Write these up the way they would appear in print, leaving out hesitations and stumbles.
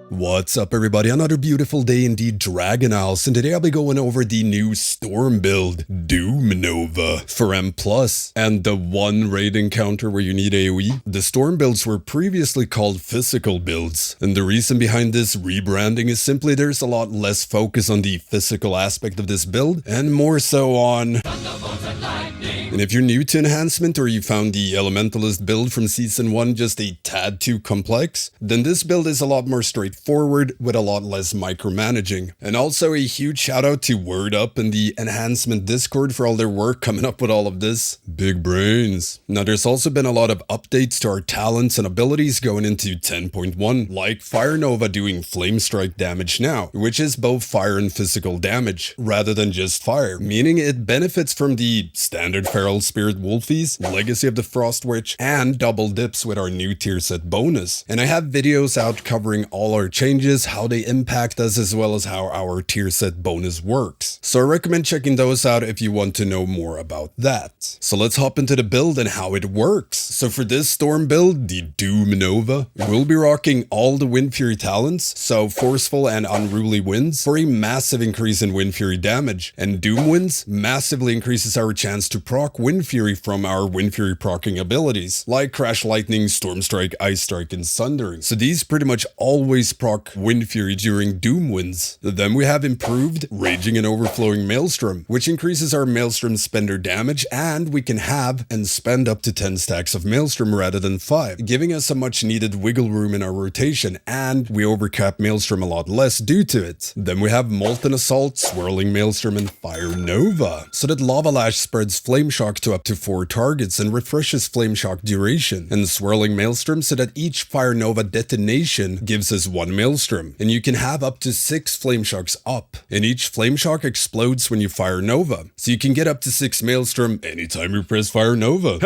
What's up everybody, another beautiful day in the Dragonflight, and today I'll be going over the new Storm build, Doom Nova, for M+, and the one raid encounter where you need AoE. The Storm builds were previously called physical builds, and the reason behind this rebranding is simply there's a lot less focus on the physical aspect of this build, and more so on... And if you're new to Enhancement or you found the Elementalist build from Season 1 just a tad too complex, then this build is a lot more straightforward with a lot less micromanaging. And also a huge shout out to Word Up and the Enhancement Discord for all their work coming up with all of this. Big brains. Now there's also been a lot of updates to our talents and abilities going into 10.1, like Fire Nova doing Flame Strike damage now, which is both fire and physical damage, rather than just fire, meaning it benefits from the standard Feral Spirit Wolfies, Legacy of the Frost Witch, and double dips with our new tier set bonus. And I have videos out covering all our changes, how they impact us, as well as how our tier set bonus works. So I recommend checking those out if you want to know more about that. So let's hop into the build and how it works. So for this Storm build, the Doom Nova, we'll be rocking all the Wind Fury talents, so Forceful and Unruly Winds, for a massive increase in Wind Fury damage, and Doom Winds massively increases our chance to proc Wind Fury from our Wind Fury proccing abilities, like Crash Lightning, Storm Strike, Ice Strike, and Sundering. So these pretty much always proc Wind Fury during Doom Winds. Then we have improved Raging and Overflowing Maelstrom, which increases our Maelstrom spender damage, and we can have and spend up to 10 stacks of Maelstrom rather than 5, giving us a much needed wiggle room in our rotation, and we overcap Maelstrom a lot less due to it. Then we have Molten Assault, Swirling Maelstrom, and Fire Nova, so that Lava Lash spreads Flame Shock to up to 4 targets and refreshes Flame Shock duration, and Swirling Maelstrom so that each Fire Nova detonation gives us 1 Maelstrom, and you can have up to 6 Flame Shocks up, and each Flame Shock explodes when you Fire Nova, so you can get up to 6 Maelstrom anytime you press Fire Nova.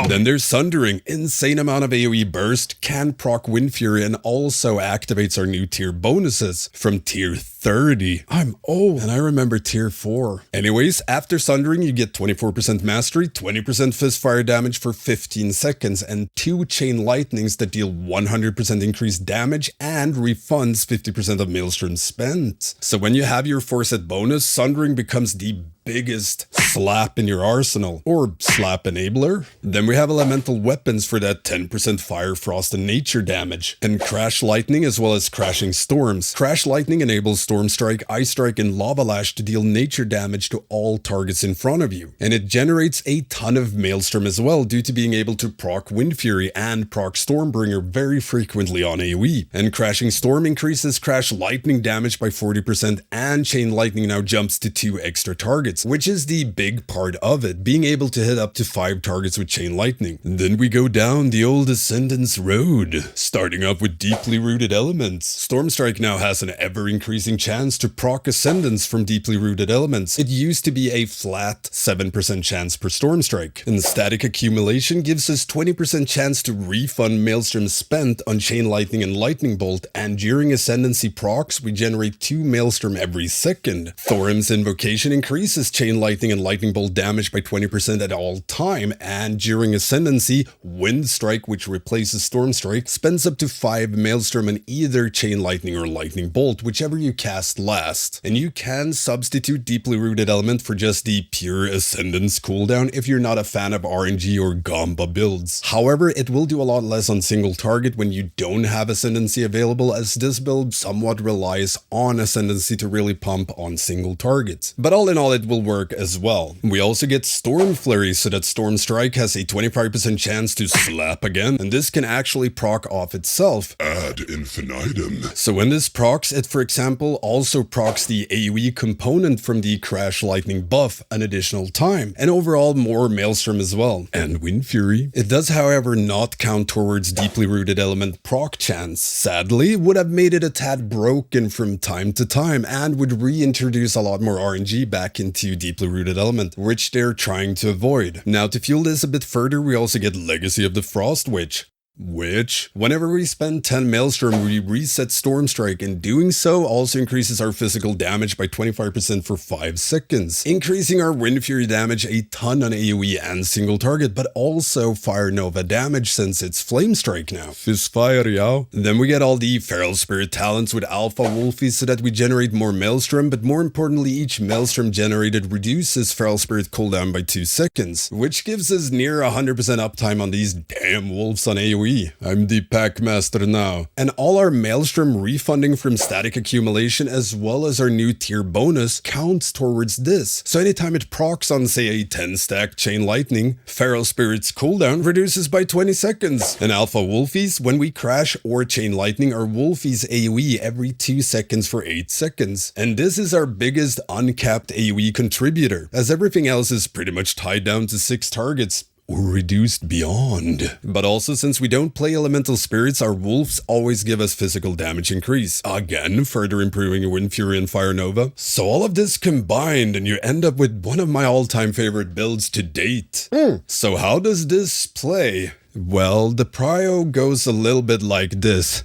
Then there's Sundering, insane amount of AoE burst, can proc Wind Fury, and also activates our new tier bonuses from tier 30. I'm old and I remember tier 4. Anyways, after Sundering you get 24% mastery, 20% fist fire damage for 15 seconds, and 2 chain lightnings that deal 100% increased damage and refunds 50% of Maelstrom spent. So when you have your 4-set bonus, Sundering becomes the biggest slap in your arsenal, or slap enabler. Then we have elemental weapons for that 10% fire, frost, and nature damage, and Crash Lightning as well as Crashing Storms. Crash Lightning enables Storm Strike, Ice Strike, and Lava Lash to deal nature damage to all targets in front of you, and it generates a ton of Maelstrom as well due to being able to proc Wind Fury and proc Stormbringer very frequently on AoE. And Crashing Storm increases Crash Lightning damage by 40%, and Chain Lightning now jumps to 2 extra targets, which is the big part of it, being able to hit up to 5 targets with Chain Lightning. Then we go down the old Ascendance road, starting off with Deeply Rooted Elements. Storm Strike now has an ever-increasing chance to proc Ascendance from Deeply Rooted Elements. It used to be a flat 7% chance per Storm Strike, and Static Accumulation gives us 20% chance to refund Maelstrom spent on Chain Lightning and Lightning Bolt, and during Ascendancy procs we generate 2 Maelstrom every second. Thorim's Invocation increases Chain Lightning and Lightning Bolt damage by 20% at all time, and during Ascendancy, Wind Strike, which replaces Storm Strike, spends up to 5 Maelstrom on either Chain Lightning or Lightning Bolt, whichever you cast last. And you can substitute Deeply Rooted Element for just the pure Ascendance cooldown if you're not a fan of RNG or Gamba builds. However, it will do a lot less on single target when you don't have Ascendancy available, as this build somewhat relies on Ascendancy to really pump on single targets. But all in all, it will work as well. We also get Storm Flurry so that Storm Strike has a 25% chance to slap again, and this can actually proc off itself ad infinitum. So when this procs, it for example also procs the AoE component from the Crash Lightning buff an additional time, and overall more Maelstrom as well, and Wind Fury. It does however not count towards Deeply Rooted Element proc chance. Sadly, it would have made it a tad broken from time to time, and would reintroduce a lot more RNG back into Deeply Rooted Element, which they're trying to avoid. Now to fuel this a bit further, we also get Legacy of the Frost Witch. which, whenever we spend 10 Maelstrom, we reset Storm Strike, and doing so also increases our physical damage by 25% for 5 seconds, increasing our Wind Fury damage a ton on AoE and single target, but also Fire Nova damage since it's Flame Strike now. Fist fire, yo. Then we get all the Feral Spirit talents with Alpha Wolfies so that we generate more Maelstrom, but more importantly, each Maelstrom generated reduces Feral Spirit cooldown by 2 seconds, which gives us near 100% uptime on these damn wolves on AoE. I'm the pack master now. And all our Maelstrom refunding from static accumulation as well as our new tier bonus counts towards this. So anytime it procs on say a 10 stack Chain Lightning, Feral Spirit's cooldown reduces by 20 seconds. And Alpha Wolfies, when we crash or Chain Lightning our Wolfie's AoE every 2 seconds for 8 seconds. And this is our biggest uncapped AoE contributor, as everything else is pretty much tied down to 6 targets. Or reduced beyond. But also, since we don't play elemental spirits, our wolves always give us physical damage increase. Again, further improving Wind Fury and Fire Nova. So all of this combined, and you end up with one of my all-time favorite builds to date. So how does this play? Well, the prio goes a little bit like this.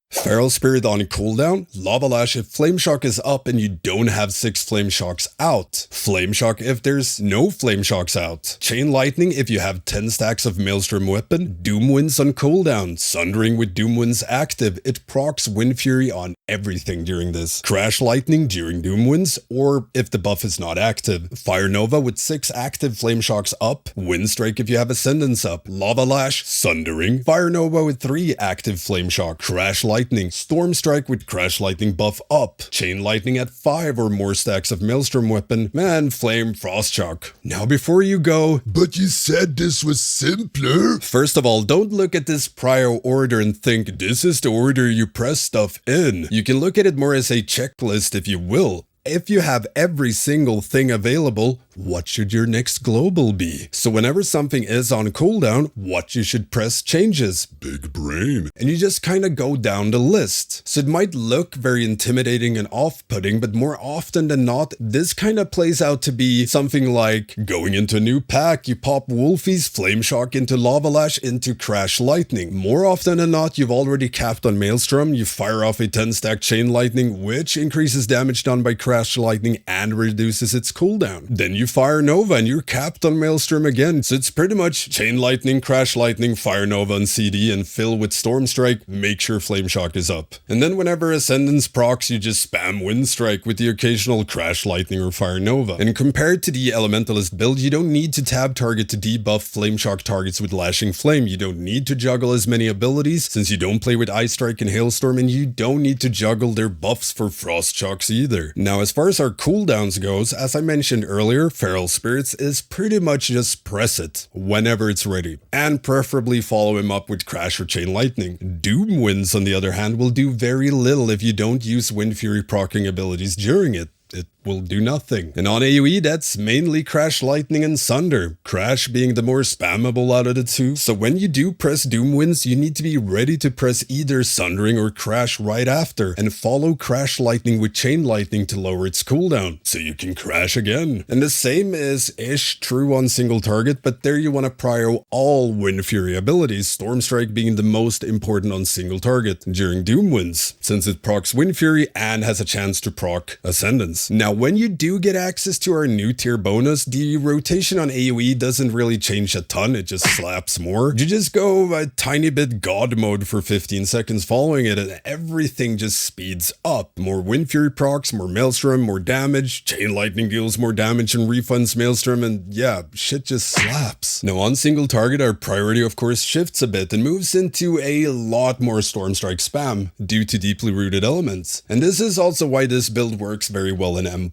Feral Spirit on cooldown, Lava Lash if Flame Shock is up and you don't have 6 Flame Shocks out. Flame Shock if there's no Flame Shocks out. Chain Lightning if you have 10 stacks of Maelstrom weapon. Doom Winds on cooldown. Sundering with Doom Winds active, it procs Wind Fury on everything during this. Crash Lightning during Doom Winds, or if the buff is not active. Fire Nova with 6 active Flame Shocks up. Wind Strike if you have Ascendance up. Lava Lash, Sundering. Fire Nova with 3 active Flame Shock. Crash Lightning, Storm Strike with Crash Lightning buff up, Chain Lightning at 5 or more stacks of Maelstrom weapon, and Flame Frost Shock. Now before you go, but you said this was simpler. First of all, don't look at this prio order and think this is the order you press stuff in. You can look at it more as a checklist if you will. If you have every single thing available, what should your next global be? So whenever something is on cooldown, what you should press changes. Big brain. And you just kind of go down the list. So it might look very intimidating and off-putting, but more often than not, this kind of plays out to be something like going into a new pack, you pop Wolfie's Flame Shock into Lava Lash into Crash Lightning. More often than not, you've already capped on Maelstrom, you fire off a 10 stack Chain Lightning, which increases damage done by Crash Lightning and reduces its cooldown. Then you Fire Nova and you're capped on Maelstrom again. So it's pretty much Chain Lightning, Crash Lightning, Fire Nova and CD, and fill with Storm Strike, make sure Flame Shock is up. And then whenever Ascendance procs, you just spam Wind Strike with the occasional Crash Lightning or Fire Nova. And compared to the Elementalist build, you don't need to tab target to debuff Flame Shock targets with Lashing Flame. You don't need to juggle as many abilities since you don't play with Ice Strike and Hailstorm, and you don't need to juggle their buffs for Frost Shocks either. Now as far as our cooldowns goes, as I mentioned earlier, Feral Spirits is pretty much just press it whenever it's ready, and preferably follow him up with Crash or Chain Lightning. Doom Winds on the other hand will do very little if you don't use Wind Fury proccing abilities during it. It will do nothing. And on AoE, that's mainly Crash Lightning and Sunder, Crash being the more spammable out of the two. So when you do press Doom Winds, you need to be ready to press either Sundering or Crash right after, and follow Crash Lightning with Chain Lightning to lower its cooldown, so you can crash again. And the same is ish true on single target, but there you want to prio all Wind Fury abilities, Storm Strike being the most important on single target during Doom Winds, since it procs Wind Fury and has a chance to proc Ascendance. Now when you do get access to our new tier bonus, the rotation on AoE doesn't really change a ton, it just slaps more. You just go a tiny bit God mode for 15 seconds following it and everything just speeds up. More Wind Fury procs, more Maelstrom, more damage, Chain Lightning deals more damage and refunds Maelstrom, and yeah, shit just slaps. Now on single target, our priority of course shifts a bit and moves into a lot more Storm Strike spam due to deeply rooted elements. And this is also why this build works very well in M+,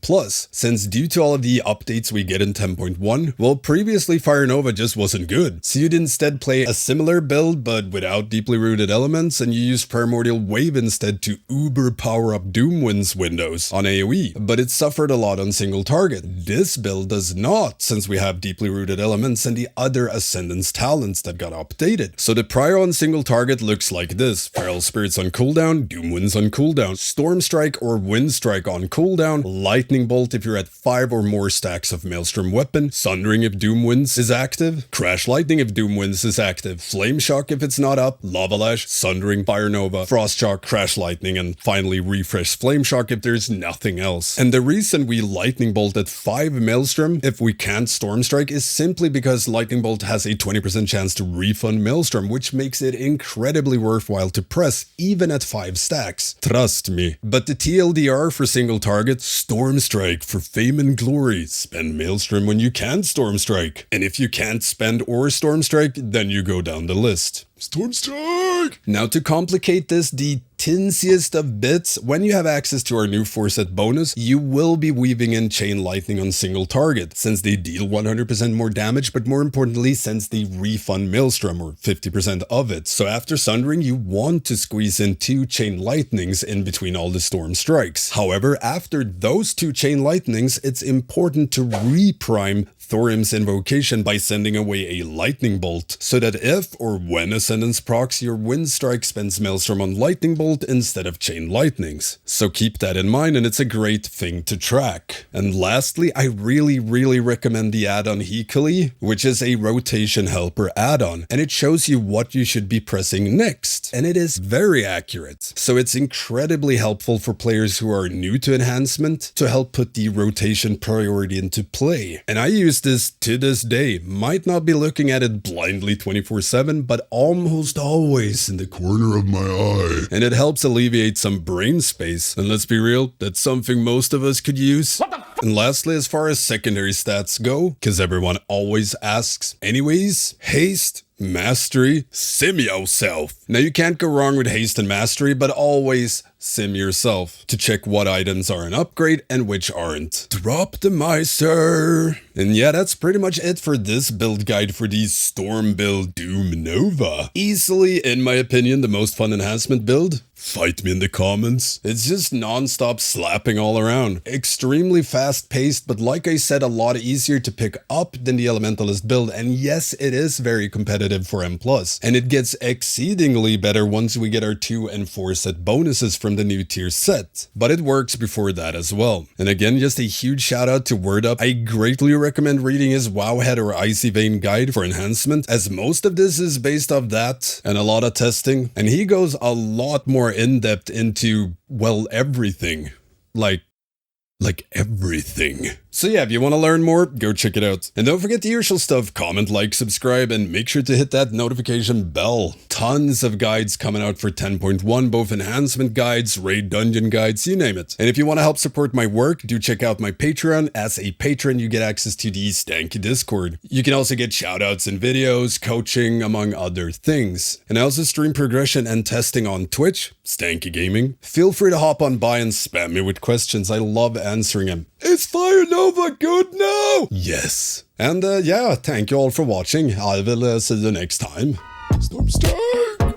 since due to all of the updates we get in 10.1, well previously Fire Nova just wasn't good, so you'd instead play a similar build but without deeply rooted elements, and you use Primordial Wave instead to uber power up Doom Winds windows on AoE, but it suffered a lot on single target. This build does not, since we have deeply rooted elements and the other Ascendance talents that got updated. So the prio on single target looks like this: Feral Fell Spirits on cooldown, Doom Winds on cooldown, Storm Strike or Wind Strike on cooldown, Lightning Bolt if you're at 5 or more stacks of Maelstrom weapon, Sundering if Doom Winds is active, Crash Lightning if Doom Winds is active, Flame Shock if it's not up, Lava Lash, Sundering, Fire Nova, Frost Shock, Crash Lightning, and finally Refresh Flame Shock if there's nothing else. And the reason we Lightning Bolt at 5 Maelstrom if we can't Storm Strike is simply because Lightning Bolt has a 20% chance to refund Maelstrom, which makes it incredibly worthwhile to press even at 5 stacks. Trust me. But the TLDR for single target, Storm Strike for fame and glory. Spend Maelstrom when you can't Storm Strike. And if you can't spend or Storm Strike, then you go down the list. Storm Strike! Now to complicate this the tinsiest of bits, when you have access to our new 4-set bonus, you will be weaving in Chain Lightning on single target, since they deal 100% more damage, but more importantly, since they refund Maelstrom, or 50% of it. So after Sundering, you want to squeeze in 2 Chain Lightnings in between all the Storm Strikes. However, after those 2 Chain Lightnings, it's important to reprime Thorim's Invocation by sending away a Lightning Bolt, so that if or when Ascendance procs, your Wind Strike spends Maelstrom on Lightning Bolt instead of Chain Lightnings. So keep that in mind, and it's a great thing to track. And lastly, I really recommend the add-on Hekili, which is a rotation helper add-on, and it shows you what you should be pressing next. And it is very accurate. So it's incredibly helpful for players who are new to Enhancement to help put the rotation priority into play. And I use this to this day, might not be looking at it blindly 24/7, but almost always in the corner of my eye. And it helps alleviate some brain space, and let's be real, that's something most of us could use. And lastly, as far as secondary stats go, because everyone always asks anyways, Haste, Mastery, Sim yourself. Now you can't go wrong with Haste and Mastery, but always sim yourself to check what items are an upgrade and which aren't. Drop the Miser. And yeah, that's pretty much it for this build guide for the Storm build Doom Nova. Easily, in my opinion, the most fun enhancement build. Fight me in the comments. It's just non-stop slapping all around. Extremely fast-paced, but like I said, a lot easier to pick up than the Elementalist build, and yes, it is very competitive for M+. And it gets exceedingly better once we get our 2 and 4 set bonuses from the new tier set. But it works before that as well. And again, just a huge shout out to Word Up. I greatly recommend reading his Wowhead or Icy Vein guide for Enhancement, as most of this is based off that and a lot of testing. And he goes a lot more in-depth into, well, everything. Like everything. So yeah, if you want to learn more, go check it out. And don't forget the usual stuff, comment, like, subscribe, and make sure to hit that notification bell. Tons of guides coming out for 10.1, both enhancement guides, raid dungeon guides, you name it. And if you want to help support my work, do check out my Patreon. As a patron, you get access to the Stankie Discord. You can also get shoutouts in videos, coaching, among other things. And I also stream progression and testing on Twitch, Stankie Gaming. Feel free to hop on by and spam me with questions. I love answering them. Is Fire Nova good now? Yes. And yeah, thank you all for watching. I will see you next time. Storm Strike!